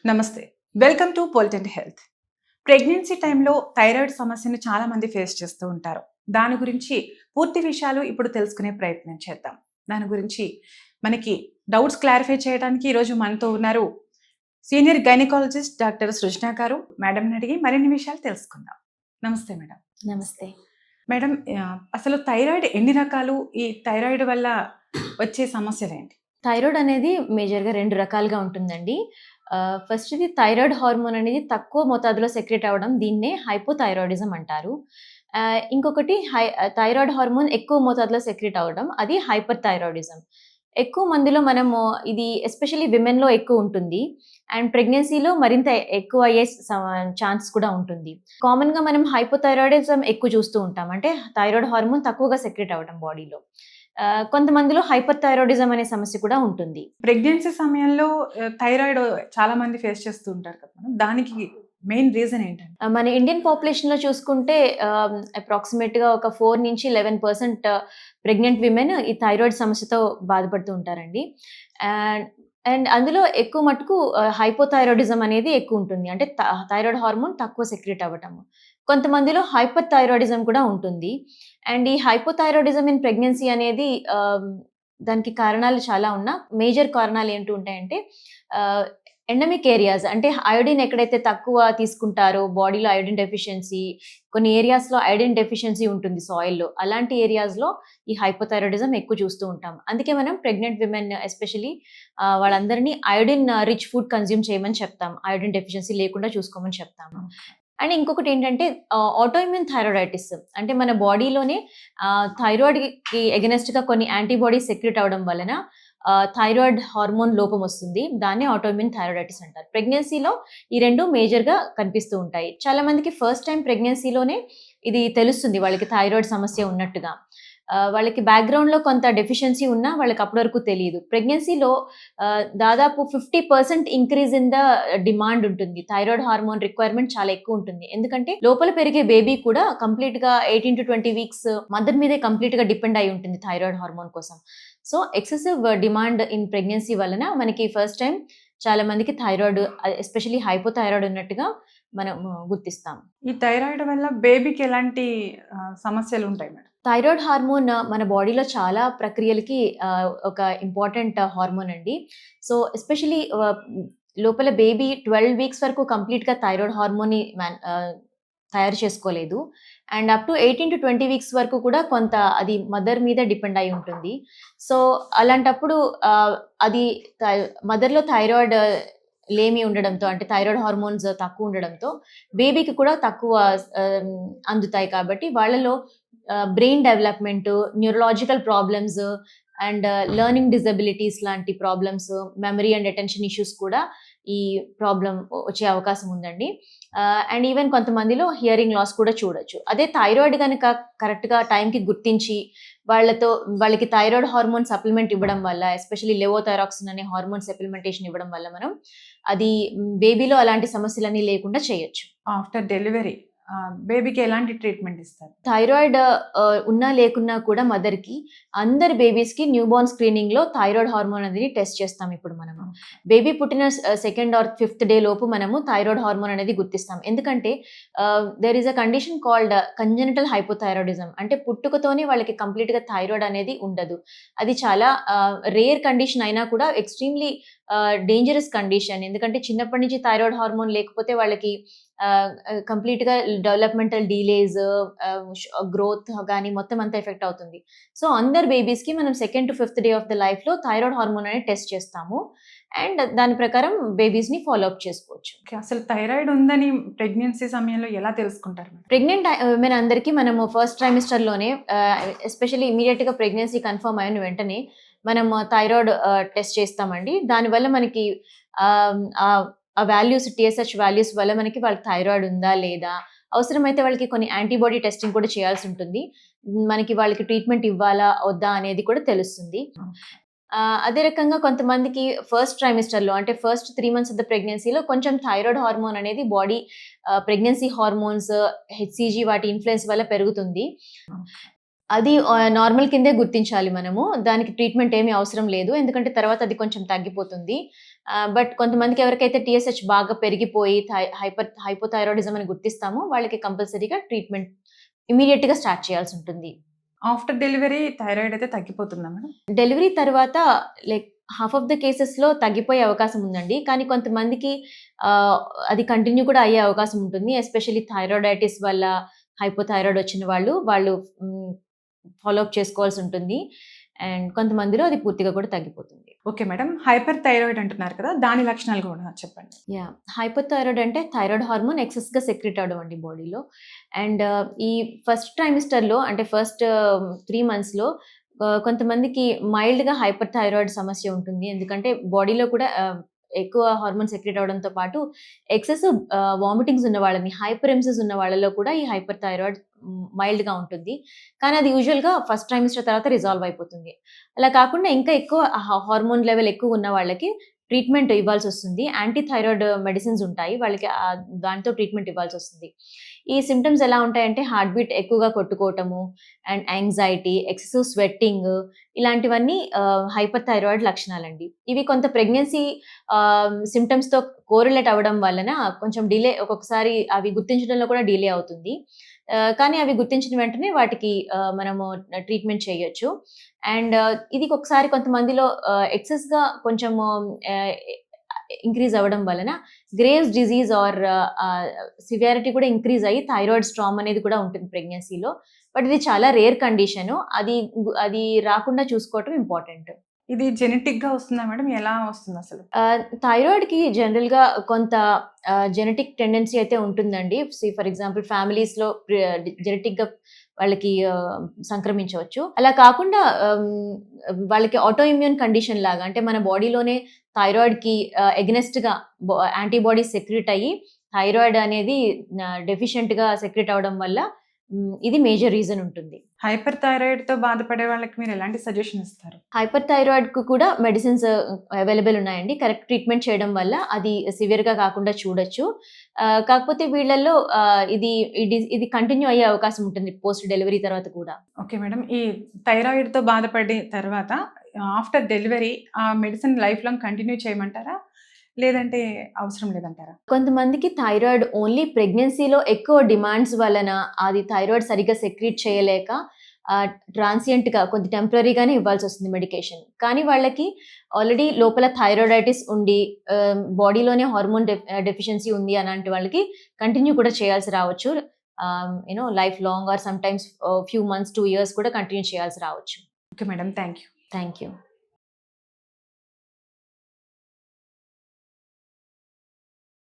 నమస్తే. Welcome to పొలిటెంట్ health. Pregnancy టైంలో థైరాయిడ్ సమస్యను చాలా మంది ఫేస్ చేస్తూ ఉంటారు. దాని గురించి పూర్తి విషయాలు ఇప్పుడు తెలుసుకునే ప్రయత్నం చేద్దాం. దాని గురించి మనకి డౌట్స్ క్లారిఫై చేయడానికి ఈరోజు మనతో ఉన్నారు సీనియర్ గైనకాలజిస్ట్ డాక్టర్ సృజన గారు. మేడంని అడిగి మరిన్ని విషయాలు తెలుసుకుందాం. నమస్తే మేడం. నమస్తే. మేడం, అసలు థైరాయిడ్ ఎన్ని రకాలు? ఈ థైరాయిడ్ వల్ల వచ్చే సమస్యలేంటి? థైరాయిడ్ అనేది మేజర్‌గా 2 రకాలుగా ఉంటుందండి. ఫస్ట్‌ది థైరాయిడ్ హార్మోన్ అనేది తక్కువ మోతాదులో సెక్రెట్ అవ్వడం, దీన్నే హైపోథైరాయిడిజం అంటారు. ఇంకొకటి థైరాయిడ్ హార్మోన్ ఎక్కువ మోతాదులో సెక్రెట్ అవ్వడం, అది హైపర్ థైరాయిడిజం. ఎక్కువ మందిలో మనము ఇది ఎస్పెషల్లీ విమెన్‌లో ఎక్కువ ఉంటుంది. అండ్ ప్రెగ్నెన్సీలో మరింత ఎక్కువ అయ్యే ఛాన్స్ కూడా ఉంటుంది. కామన్‌గా మనం హైపోథైరాయిడిజం ఎక్కువ చూస్తూ ఉంటాం. అంటే థైరాయిడ్ హార్మోన్ తక్కువగా సెక్రెట్ అవ్వడం బాడీలో. కొంతమందిలో హైపర్ థైరాయిడిజం అనే సమస్య కూడా ఉంటుంది. ప్రెగ్నెన్సీ సమయంలో థైరాయిడ్ చాలా మంది ఫేస్ చేస్తూ ఉంటారు కదా మేడం. దానికి మెయిన్ రీజన్ ఏంటండి? మన ఇండియన్ పాపులేషన్‌లో చూసుకుంటే అప్రాక్సిమేట్‌గా ఒక 4-11% ప్రెగ్నెంట్ విమెన్ ఈ థైరాయిడ్ సమస్యతో బాధపడుతూ ఉంటారండి. అండ్ అండ్ అందులో ఎక్కువ మటుకు హైపోథైరాయిడిజం అనేది ఎక్కువ ఉంటుంది. అంటే థైరాయిడ్ హార్మోన్ తక్కువ సెక్రెట్ అవ్వటము. కొంతమందిలో హైపర్ థైరాయిడిజం కూడా ఉంటుంది. అండ్ ఈ హైపోథైరాయిడిజం ఇన్ ప్రెగ్నెన్సీ అనేది దానికి కారణాలు చాలా ఉన్నా మేజర్ కారణాలు ఏంటి ఉంటాయంటే ఆహ్, ఎండమిక్ ఏరియాస్ అంటే అయోడిన్ ఎక్కడైతే తక్కువ తీసుకుంటారో బాడీలో అయోడిన్ డెఫిషియన్సీ, కొన్ని ఏరియాస్‌లో అయోడిన్ డెఫిషియన్సీ ఉంటుంది సాయిల్‌లో. అలాంటి ఏరియాస్‌లో ఈ హైపోథైరాయిడిజం ఎక్కువ చూస్తూ ఉంటాం. అందుకే మనం ప్రెగ్నెంట్ విమెన్ ఎస్పెషల్లీ వాళ్ళందరినీ అయోడిన్ రిచ్ ఫుడ్ కన్జ్యూమ్ చేయమని చెప్తాం. అయోడిన్ డెఫిషియన్సీ లేకుండా చూసుకోమని చెప్తాము. అండ్ ఇంకొకటేంటంటే ఆటోఇమ్యూన్ థైరాయిడైటిస్. అంటే మన బాడీలోనే థైరాయిడ్‌కి ఎగనెస్ట్‌గా కొన్ని యాంటీబాడీస్ సెక్రెట్ అవ్వడం వలన థైరాయిడ్ హార్మోన్ లోపం వస్తుంది. దాన్నే ఆటోఇమ్యూన్ థైరాయిడైటిస్ అంటారు. ప్రెగ్నెన్సీలో ఈ 2 మేజర్‌గా కనిపిస్తూ ఉంటాయి. చాలా మందికి ఫస్ట్ టైమ్ ప్రెగ్నెన్సీలోనే ఇది తెలుస్తుంది వాళ్ళకి థైరాయిడ్ సమస్య ఉన్నట్టుగా. వాళ్ళకి బ్యాక్‌గ్రౌండ్‌లో కొంత డెఫిషియన్సీ ఉన్నా వాళ్ళకి అప్పటి వరకు తెలీదు. ప్రెగ్నెన్సీలో దాదాపు 50% ఇంక్రీజ్ ఇన్ ద డిమాండ్ ఉంటుంది. థైరాయిడ్ హార్మోన్ రిక్వైర్మెంట్ చాలా ఎక్కువ ఉంటుంది. ఎందుకంటే లోపల పెరిగే బేబీ కూడా కంప్లీట్‌గా 18-20 వీక్స్ మదర్ మీదే కంప్లీట్‌గా డిపెండ్ అయి ఉంటుంది థైరాయిడ్ హార్మోన్ కోసం. So, excessive demand in pregnancy వలన మనకి ఫస్ట్ టైమ్ చాలా మందికి థైరాయిడ్ ఎస్పెషల్లీ హైపోథైరాయిడ్ ఉన్నట్టుగా మనము గుర్తిస్తాం. ఈ థైరాయిడ్ వల్ల బేబీకి ఎలాంటి సమస్యలుంటాయి మేడం? థైరాయిడ్ హార్మోన్ మన బాడీలో చాలా ప్రక్రియలకి ఒక ఇంపార్టెంట్ హార్మోన్ అండి. సో, ఎస్పెషల్లీ లోపల బేబీ 12 వీక్స్ వరకు కంప్లీట్‌గా థైరాయిడ్ హార్మోన్‌ని తయారు చేసుకోలేదు. అండ్ అప్ టు 18-20 వీక్స్ వరకు కూడా కొంత అది మదర్ మీద డిపెండ్ అయి ఉంటుంది. సో, అలాంటప్పుడు అది మదర్‌లో థైరాయిడ్ లేమి ఉండడంతో అంటే థైరాయిడ్ హార్మోన్స్ తక్కువ ఉండడంతో బేబీకి కూడా తక్కువ అందుతాయి కాబట్టి వాళ్ళలో brain development, neurological problems and learning disabilities లాంటి problems, memory and attention issues కూడా ఈ ప్రాబ్లమ్ వచ్చే అవకాశం ఉందండి. అండ్ ఈవెన్ కొంతమందిలో హియరింగ్ లాస్ కూడా చూడొచ్చు. అదే థైరాయిడ్ గనక కరెక్ట్‌గా టైంకి గుర్తించి వాళ్ళకి థైరాయిడ్ హార్మోన్ సప్లిమెంట్ ఇవ్వడం వల్ల ఎస్పెషల్లీ లెవోథైరాక్సిన్ అనే హార్మోన్ సప్లిమెంటేషన్ ఇవ్వడం వల్ల మనం అది బేబీలో అలాంటి సమస్యలన్నీ లేకుండా చేయొచ్చు. ఆఫ్టర్ డెలివరీ బేబీకి ఎలాంటి ట్రీట్మెంట్ ఇస్తారు? థైరాయిడ్ ఉన్నా లేకున్నా కూడా మదర్‌కి అందరి బేబీస్‌కి న్యూబార్న్ స్క్రీనింగ్‌లో థైరాయిడ్ హార్మోన్ అనేది టెస్ట్ చేస్తాం ఇప్పుడు మనము. బేబీ పుట్టిన సెకండ్ ఆర్ ఫిఫ్త్ డే లోపు మనము థైరాయిడ్ హార్మోన్ అనేది గుర్తిస్తాం. ఎందుకంటే there is a condition called congenital hypothyroidism. అంటే పుట్టుకతోనే వాళ్ళకి కంప్లీట్‌గా థైరాయిడ్ అనేది ఉండదు. అది చాలా రేర్ కండిషన్ అయినా కూడా ఎక్స్‌ట్రీమ్‌లీ డేంజరస్ కండిషన్. ఎందుకంటే చిన్నప్పటి నుంచి థైరాయిడ్ హార్మోన్ లేకపోతే వాళ్ళకి కంప్లీట్‌గా డెవలప్‌మెంటల్ డిలేస్, గ్రోత్ గాని మొత్తం అంతా ఎఫెక్ట్ అవుతుంది. సో, అందరు బేబీస్‌కి మనం second to fifth day of the లైఫ్‌లో థైరాయిడ్ హార్మోన్ అనేది టెస్ట్ చేస్తాము. అండ్ దాని ప్రకారం బేబీస్‌ని ఫాలో అప్ చేసుకోవచ్చు. ఓకే. అసలు థైరాయిడ్ ఉందని ప్రెగ్నెన్సీ సమయంలో ఎలా తెలుసుకుంటారు మేడం? ప్రెగ్నెంట్ విమెన్ అందరికీ మనము ఫస్ట్ ట్రైమిస్టర్‌లోనే ఎస్పెషల్లీ ఇమ్మీడియేట్‌గా ప్రెగ్నెన్సీ కన్ఫర్మ్ అయిన వెంటనే మనము థైరాయిడ్ టెస్ట్ చేస్తామండి. దానివల్ల మనకి ఆహ్, ఆహ్, ఆ వాల్యూస్ టీఎస్‌హెచ్ వాల్యూస్ వల్ల మనకి వాళ్ళకి థైరాయిడ్ ఉందా? లేదా? అవసరమైతే వాళ్ళకి కొన్ని యాంటీబాడీ టెస్టింగ్ కూడా చేయాల్సి ఉంటుంది. మనకి వాళ్ళకి ట్రీట్మెంట్ ఇవ్వాలా? వద్దా? అనేది కూడా తెలుస్తుంది. అదే రకంగా కొంతమందికి ఫస్ట్ ట్రైమిస్టర్‌లో అంటే ఫస్ట్ 3 మంత్స్ ఆఫ్ ద ప్రెగ్నెన్సీలో కొంచెం థైరాయిడ్ హార్మోన్ అనేది బాడీ ప్రెగ్నెన్సీ హార్మోన్స్, హెచ్‌సీజీ వాటి ఇన్‌ఫ్లూయెన్స్ వల్ల పెరుగుతుంది. అది నార్మల్ కిందే గుర్తించాలి మనము. దానికి ట్రీట్మెంట్ ఏమి అవసరం లేదు. ఎందుకంటే తర్వాత అది కొంచెం తగ్గిపోతుంది. బట్ కొంతమందికి ఎవరికైతే టీఎస్హెచ్ బాగా పెరిగిపోయి హైపోథైరాయిడిజం అని గుర్తిస్తామో వాళ్ళకి కంపల్సరీగా ట్రీట్మెంట్ ఇమీడియట్‌గా స్టార్ట్ చేయాల్సి ఉంటుంది. ఆఫ్టర్ డెలివరీ థైరాయిడ్ అయితే తగ్గిపోతుందా మేడం? డెలివరీ తర్వాత లైక్ హాఫ్ ఆఫ్ ద కేసెస్‌లో తగ్గిపోయే అవకాశం ఉందండి. కానీ కొంతమందికి అది కంటిన్యూ కూడా అయ్యే అవకాశం ఉంటుంది. ఎస్పెషల్లీ థైరాయిడైటిస్ వల్ల హైపోథైరాయిడ్ వచ్చిన వాళ్ళు ఫాలో అప్ చేసుకోవాల్సి ఉంటుంది. అండ్ కొంతమందిలో అది పూర్తిగా కూడా తగ్గిపోతుంది. Okay madam. హైపర్ థైరాయిడ్ అంటున్నారు కదా! దాని లక్షణాలు కూడా చెప్పండి. హైపోథైరాయిడ్ అంటే థైరాయిడ్ హార్మోన్ ఎక్సెస్‌గా సెక్రెట్ అవ్వడం అండి బాడీలో. అండ్ ఈ ఫస్ట్ ట్రైమిస్టర్‌లో అంటే ఫస్ట్ 3 మంత్స్‌లో కొంతమందికి మైల్డ్‌గా హైపర్ థైరాయిడ్ సమస్య ఉంటుంది. ఎందుకంటే బాడీలో కూడా ఎక్కువ హార్మోన్ సెక్రెట్ అవ్వడంతో పాటు ఎక్సెసివ్ వామిటింగ్స్ ఉన్న వాళ్ళని, హైపరెమెసిస్ ఉన్న వాళ్ళలో కూడా ఈ హైపర్ థైరాయిడ్ మైల్డ్‌గా ఉంటుంది. కానీ అది యూజువల్‌గా ఫస్ట్ ట్రైమిస్టర్ తర్వాత రిజాల్వ్ అయిపోతుంది. అలా కాకుండా ఇంకా ఎక్కువ హార్మోన్ లెవెల్ ఎక్కువ ఉన్న వాళ్ళకి ట్రీట్మెంట్ ఇవ్వాల్సొస్తుంది. యాంటీ థైరాయిడ్ మెడిసిన్స్ ఉంటాయి. వాళ్ళకి దాంతో ట్రీట్మెంట్ ఇవ్వాల్సొస్తుంది. ఈ సింప్టమ్స్ ఎలా ఉంటాయంటే హార్ట్ బీట్ ఎక్కువగా కొట్టుకోవటము అండ్ యాంగ్జైటీ, ఎక్సెసివ్ స్వెట్టింగ్ ఇలాంటివన్నీ హైపర్ థైరాయిడ్ లక్షణాలండి. ఇవి కొంత ప్రెగ్నెన్సీ సింప్టమ్స్‌తో కోరిలేట్ అవ్వడం వలన కొంచెం డిలే ఒక్కొక్కసారి అవి గుర్తించడంలో కూడా డిలే అవుతుంది. కానీ అవి గుర్తించిన వెంటనే వాటికి మనము ట్రీట్మెంట్ చేయొచ్చు. అండ్ ఇది ఒకసారి కొంతమందిలో ఎక్సెస్‌గా కొంచెము ఆహ్, ఇంక్రీజ్ అవ్వడం వలన గ్రేవ్స్ డిసీజ్ ఆర్ సివియారిటీ కూడా ఇంక్రీజ్ అయ్యి థైరాయిడ్ స్ట్రామ్ అనేది కూడా ఉంటుంది ప్రెగ్నెన్సీలో. బట్ ఇది చాలా రేర్ కండిషను. అది రాకుండా చూసుకోవటం ఇంపార్టెంట్. ఇది జెనెటిక్‌గా వస్తుందా మేడం? ఎలా వస్తుందసలు? థైరాయిడ్‌కి జనరల్‌గా కొంత జెనెటిక్ టెండెన్సీ అయితే ఉంటుందండి. ఫర్ ఎగ్జాంపుల్ ఫ్యామిలీస్‌లో జెనెటిక్‌గా వాళ్ళకి సంక్రమించవచ్చు. అలా కాకుండా వాళ్ళకి ఆటో ఇమ్యూన్ కండిషన్ లాగా అంటే మన బాడీలోనే థైరాయిడ్‌కి ఎగనెస్ట్‌గా యాంటీబాడీస్ సెక్రెట్ అయ్యి థైరాయిడ్ అనేది డెఫిషియెంట్‌గా సెక్రెట్ అవ్వడం వల్ల ఇది మేజర్ రీజన్ ఉంటుంది. హైపర్ థైరాయిడ్‌తో బాధపడే వాళ్ళకి మీరు ఎలాంటి సజెషన్ ఇస్తారు? హైపర్ థైరాయిడ్‌కు కూడా మెడిసిన్స్ అవైలబుల్ ఉన్నాయండి. కరెక్ట్ ట్రీట్మెంట్ చేయడం వల్ల అది సివియర్‌గా కాకుండా చూడొచ్చు. కాకపోతే వీళ్ళల్లో ఇది కంటిన్యూ అయ్యే అవకాశం ఉంటుంది పోస్ట్ డెలివరీ తర్వాత కూడా. Okay madam. ఈ థైరాయిడ్‌తో బాధపడిన తర్వాత ఆఫ్టర్ డెలివరీ ఆ మెడిసిన్ లైఫ్ లాంగ్ కంటిన్యూ చేయమంటారా? లేదంటే అవసరం లేదంటారా? కొంతమందికి థైరాయిడ్ ఓన్లీ ప్రెగ్నెన్సీలో ఎక్కువ డిమాండ్స్ వలన అది థైరాయిడ్ సరిగ్గా సెక్రీట్ చేయలేక ట్రాన్సియంట్‌గా కొంచెం టెంపరరీగానే ఇవ్వాల్సొస్తుంది మెడికేషన్. కానీ వాళ్ళకి ఆల్రెడీ లోపల థైరాయిడైటిస్ ఉండి బాడీలోనే హార్మోన్ డెఫిషియన్సీ ఉంది అలాంటి వాళ్ళకి కంటిన్యూ కూడా చేయాల్సి రావచ్చు. Life long or sometimes few months, 2 years కూడా కంటిన్యూ చేయాల్సి రావచ్చు. Okay madam. Thank you. Thank you.